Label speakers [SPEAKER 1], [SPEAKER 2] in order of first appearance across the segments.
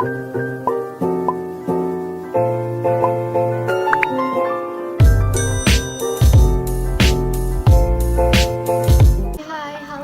[SPEAKER 1] Hai, halo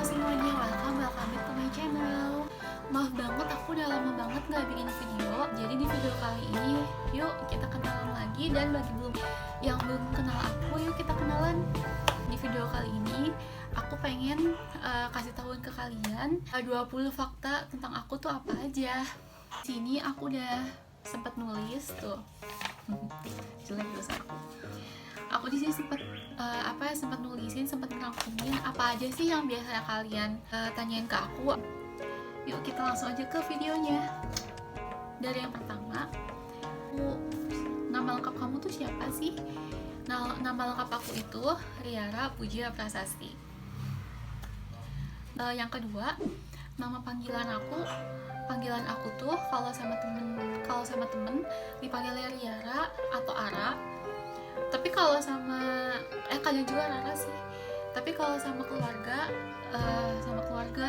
[SPEAKER 1] semuanya, welcome back to my channel. Maaf banget, aku udah lama banget gak bikin video. Jadi di video kali ini, yuk kita kenalan lagi. Dan bagi yang belum kenal aku, yuk kita kenalan. Di video kali ini, aku pengen kasih tahuin ke kalian 20 fakta tentang aku tuh apa aja. Di sini aku udah sempet nulis tuh. Jelek dosa aku di sini sempat nulisin, sempat ngerangkumin apa aja sih yang biasa kalian tanyain ke aku. Yuk kita langsung aja ke videonya. Dari yang pertama, nama lengkap kamu tuh siapa sih? Nama lengkap aku itu Riara Pujia Prasasti. Yang kedua, nama panggilan aku tuh kalau sama temen dipanggilnya Riara atau Ara. Tapi kalau sama kalian juga Rara sih. Tapi kalau sama keluarga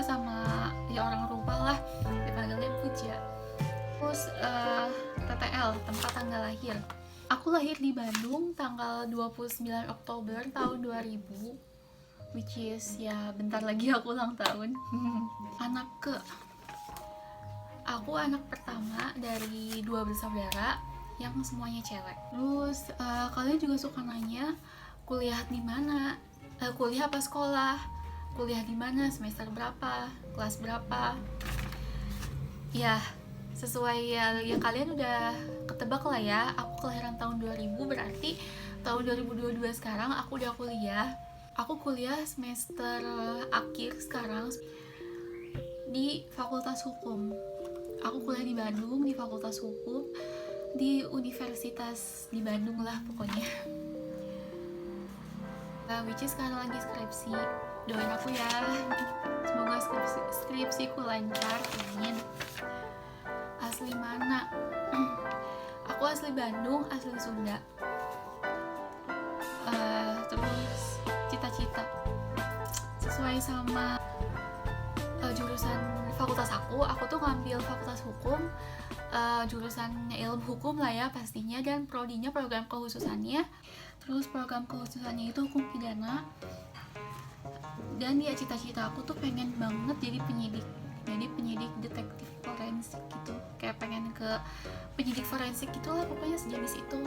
[SPEAKER 1] sama ya orang rumah lah dipanggilnya Puja. Terus TTL, tempat tanggal lahir. Aku lahir di Bandung tanggal 29 Oktober tahun 2000, which is ya bentar lagi aku ulang tahun. Aku anak pertama dari 2 bersaudara yang semuanya cewek. Terus kalian juga suka nanya kuliah di mana, kuliah apa sekolah, kuliah di mana, semester berapa, kelas berapa. Ya sesuai ya kalian udah ketebak lah ya. Aku kelahiran tahun 2000, berarti tahun 2022 sekarang aku udah kuliah. Aku kuliah semester akhir sekarang di Fakultas Hukum. Aku kuliah di Bandung di Fakultas Hukum, di Universitas di Bandung lah pokoknya. Which is sekarang lagi skripsi. Doain aku ya, semoga skripsiku lancar. Amin. Asli mana? Aku asli Bandung, asli Sunda. Terus cita-cita sesuai sama jurusan fakultas aku tuh ngambil fakultas hukum, jurusannya ilmu hukum lah ya pastinya, dan prodinya program kekhususannya. Terus program kekhususannya itu hukum pidana. Dan ya cita-cita aku tuh pengen banget jadi penyidik detektif forensik gitu, kayak pengen ke penyidik forensik gitulah pokoknya, sejenis itu.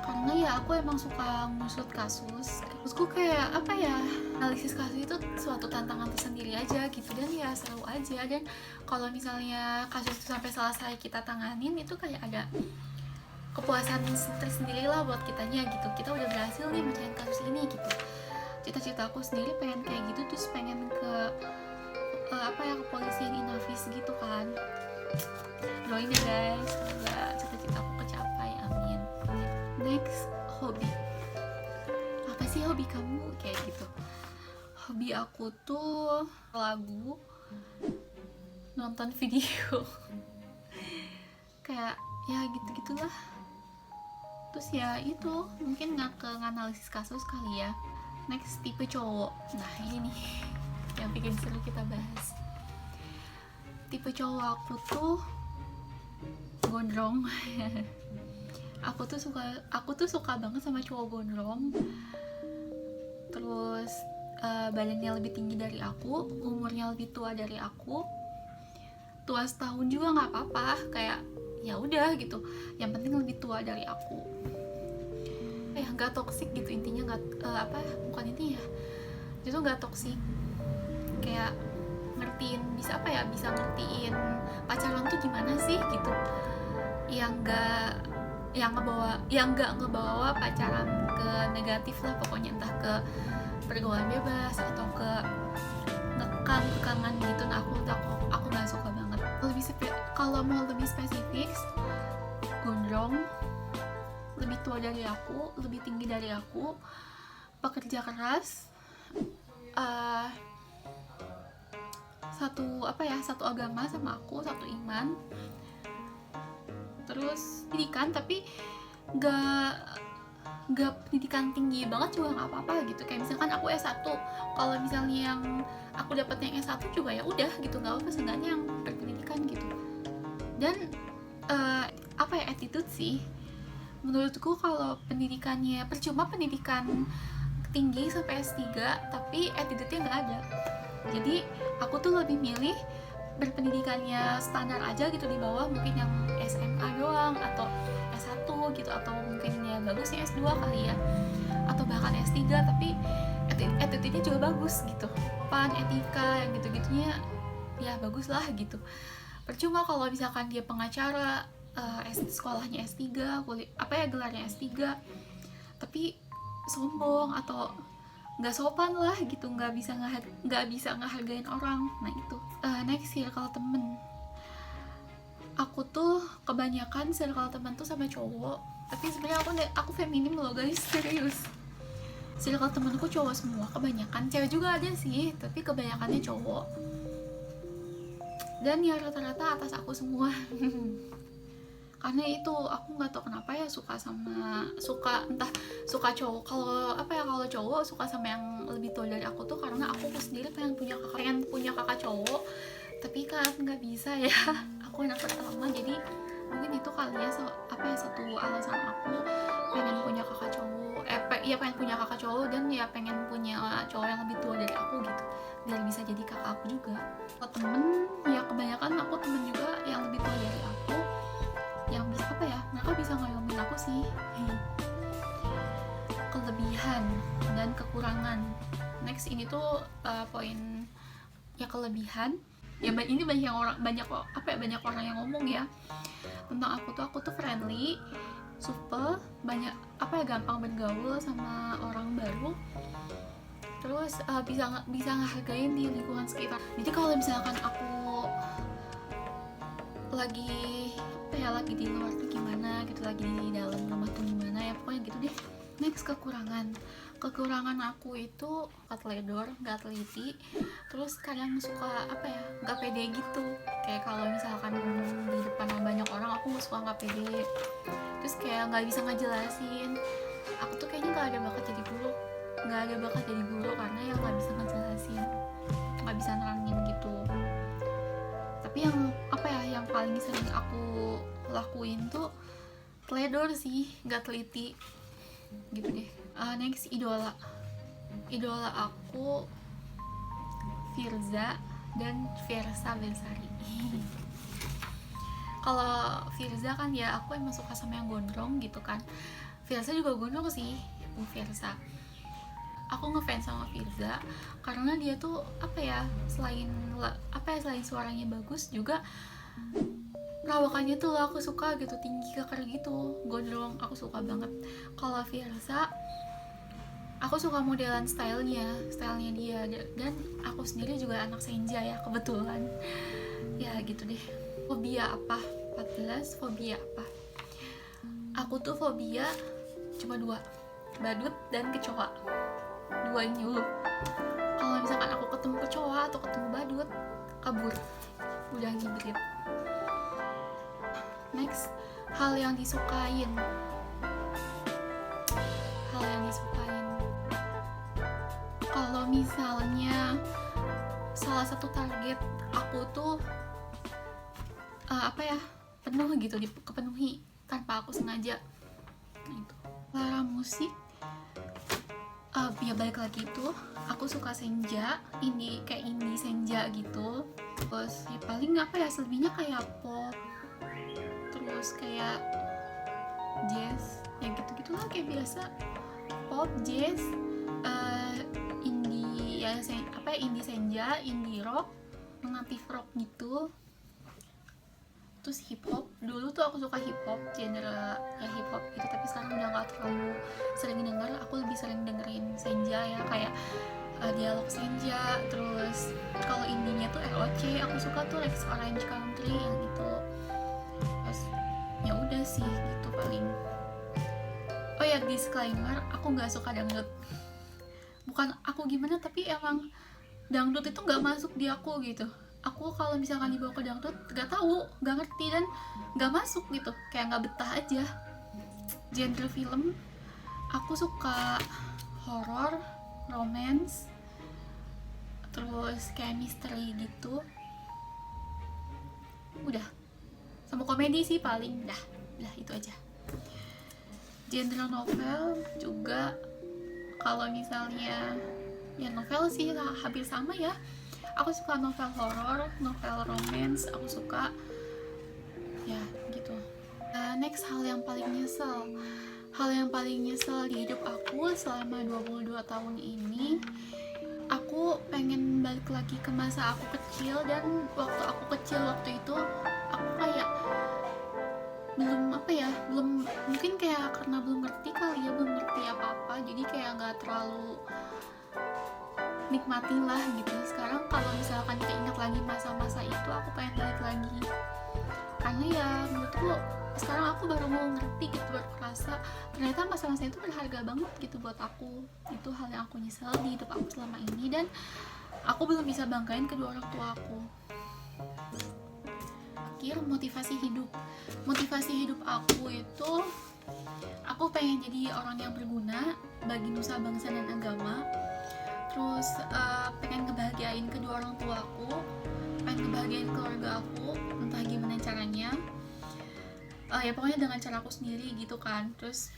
[SPEAKER 1] Karena ya aku emang suka ngusut kasus. Terusku kayak apa ya, analisis kasus itu suatu tantangan tersendiri aja gitu, dan ya seru aja. Dan kalau misalnya kasus itu sampai selesai kita tanganin, itu kayak ada kepuasan tersendiri lah buat kitanya gitu. Kita udah berhasil nih mecahin kasus ini gitu. Cita-cita aku sendiri pengen kayak gitu, terus pengen ke kepolisian Inafis gitu kan. Doain ya guys, semoga cita-cita aku kecapai, amin. Next, hobi. Apa sih hobi kamu? Kayak gitu. Hobi aku tuh lagu, nonton video. Kayak ya gitu-gitulah. Terus ya itu mungkin nggak ke nganalisis kasus kali ya. Next, tipe cowok. Nah ini nih yang bikin seru kita bahas. Tipe cowok aku tuh gondrong. Aku tuh suka banget sama cowok gondrong. Terus badannya lebih tinggi dari aku, umurnya lebih tua dari aku. Tua setahun juga nggak apa-apa, kayak ya udah gitu. Yang penting lebih tua dari aku. Ya nggak toksik gitu intinya, bukan intinya. Itu nggak toksik. Kayak bisa ngertiin pacaran tuh gimana sih gitu. Yang nggak ngebawa pacaran ke negatif lah pokoknya, entah ke pergaulan bebas atau ke kekangan gitu. Nah aku nggak suka banget. Kalau mau lebih spesifik, gondrong, lebih tua dari aku, lebih tinggi dari aku, pekerja keras, satu agama sama aku, satu iman. Terus pendidikan, tapi nggak pendidikan tinggi banget juga nggak apa-apa gitu. Kayak misalkan aku S1, kalau misalnya yang aku dapetnya S1 juga ya udah gitu, nggak apa-apa, seenggaknya yang berpendidikan gitu. Dan attitude sih. Menurutku kalau pendidikannya percuma pendidikan tinggi sampai S3 tapi attitude-nya nggak ada. Jadi aku tuh lebih milih berpendidikannya standar aja gitu di bawah, mungkin yang SMA doang atau S1 gitu, atau mungkin ya bagusnya S2 kali ya, atau bahkan S3 tapi attitude-nya juga bagus gitu, etika yang gitu-gitunya ya bagus lah gitu. Percuma kalau misalkan dia pengacara, sekolahnya S3, gelarnya S3 tapi sombong atau nggak sopan lah gitu, nggak bisa ngehargain orang. Nah itu. Next, circle temen. Aku tuh kebanyakan circle temen tuh sama cowok, tapi sebenarnya aku feminim loh guys, serius. Circle temenku cowok semua, kebanyakan cewek juga ada sih, tapi kebanyakannya cowok. Dan ya rata-rata atas aku semua. Karena itu aku nggak tahu kenapa ya suka cowok. Kalau cowok suka sama yang lebih tua dari aku tuh karena aku sendiri pengen punya kakak cowok, tapi kan nggak bisa ya. Aku anak pertama, jadi mungkin itu kali ya satu alasan aku pengen punya kakak cowok. Pengen punya kakak cowok dan ya pengen punya cowok yang lebih tua dari aku gitu, biar bisa jadi kakak aku juga. Kalau temen ya kebanyakan aku temen juga yang lebih tua dari aku, yang bisa mereka bisa ngayomin aku sih. Kelebihan dan kekurangan. Next, ini tuh poin ya kelebihan. Ya ini banyak orang yang ngomong ya tentang aku tuh friendly, supel, gampang bergaul sama orang baru, terus bisa ngehargain di lingkungan sekitar. Jadi kalau misalkan aku lagi di luar tuh gimana gitu, lagi di dalam rumah tuh gimana ya, pokoknya gitu deh. Next, kekurangan aku itu teledor, nggak teliti, terus kadang suka nggak pede gitu. Kayak kalau misalkan di depan banyak orang aku suka nggak pede, terus kayak nggak bisa ngejelasin. Aku tuh kayaknya nggak ada bakat jadi guru karena ya nggak bisa ngejelasin, nggak bisa nerangin gitu. Tapi yang paling sering aku lakuin tuh teledor sih, nggak teliti gitu deh. Next, idola aku Firza dan Fiersa Bersari. Kalau Firza kan ya aku emang suka sama yang gondrong gitu kan. Firza juga gondrong sih, Fiersa. Aku ngefans sama Firza karena dia tuh selain suaranya bagus juga perawakannya tuh aku suka gitu, tinggi keker gitu, gondrong, aku suka banget. Kalau Fiersa aku suka modelan stylenya dia, dan aku sendiri juga anak senja ya kebetulan ya gitu deh. Fobia apa? 14 fobia apa? Aku tuh fobia cuma 2, badut dan kecoa. 2 ini dulu. Kalau misalkan aku ketemu kecoa atau ketemu badut, kabur, udah ngibrit. Next, hal yang disukain. Kalau misalnya salah satu target aku tuh penuh gitu, kepenuhi tanpa aku sengaja. Nah itu. Selera musik, ya balik lagi tuh aku suka senja, indie senja gitu. Terus ya paling selebihnya kayak pop, terus kayak jazz, ya gitu-gitulah kayak biasa. Pop, jazz, indie indie senja, indie rock, native rock gitu. Terus hip hop, dulu tuh aku suka hip hop, genre ya hip hop gitu, tapi sekarang udah gak terlalu sering denger. Aku lebih sering dengerin senja ya, kayak dialog senja. Terus kalau indinya tuh ROC, aku suka tuh Rex Orange Country yang itu. Terus ya udah sih gitu paling. Oh ya, disclaimer, aku nggak suka dangdut. Bukan aku gimana, tapi emang dangdut itu nggak masuk di aku gitu. Aku kalau misalkan dibawa ke dangdut nggak tahu, nggak ngerti, dan nggak masuk gitu, kayak nggak betah aja. Genre film, aku suka horor, romance, terus kayak misteri gitu. Udah sama komedi sih paling. Dah itu aja. Genre novel juga, kalau misalnya ya novel sih hampir sama ya. Aku suka novel horor, novel romance, aku suka ya gitu. Next, hal yang paling nyesel di hidup aku selama 22 tahun ini, aku pengen balik lagi ke masa aku kecil. Dan waktu aku kecil waktu itu, aku kayak belum mungkin kayak karena belum ngerti kali ya, belum ngerti apa-apa, jadi kayak nggak terlalu nikmatin lah gitu. Sekarang kalau misalkan keinget lagi masa-masa itu, aku pengen balik lagi, karena ya menurutku sekarang aku baru mau ngerti gitu, baru kerasa ternyata masa-masa itu berharga banget gitu buat aku. Itu hal yang aku nyesel di hidup aku selama ini, dan aku belum bisa banggain kedua orang tua aku. Akhir, motivasi hidup aku itu, aku pengen jadi orang yang berguna bagi nusa, bangsa, dan agama. Terus pengen ngebahagiain kedua orang tua aku, pengen ngebahagiain keluarga aku, entah gimana caranya, ya pokoknya dengan cara aku sendiri gitu kan. Terus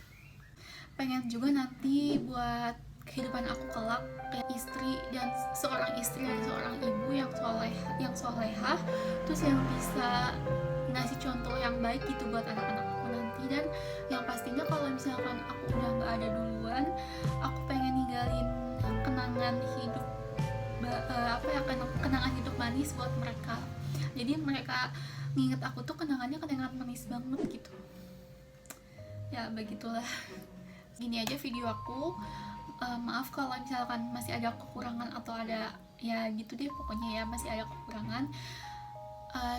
[SPEAKER 1] pengen juga nanti buat kehidupan aku kelak kayak seorang istri dan seorang ibu yang solehah, terus yang bisa ngasih contoh yang baik gitu buat anak-anak aku nanti. Dan yang pastinya kalau misalkan aku udah nggak ada duluan, aku pengen ninggalin kenangan hidup manis buat mereka. Jadi mereka nginget aku tuh kenangan manis banget gitu. Ya begitulah, gini aja video aku. Maaf kalau misalkan masih ada kekurangan atau ada ya gitu deh, pokoknya ya masih ada kekurangan.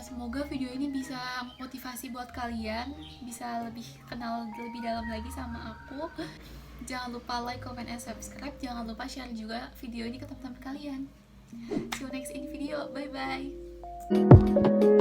[SPEAKER 1] Semoga video ini bisa motivasi buat kalian, bisa lebih kenal lebih dalam lagi sama aku. Jangan lupa like, comment, and subscribe. Jangan lupa share juga video ini ke teman-teman kalian. See you next in video. Bye bye.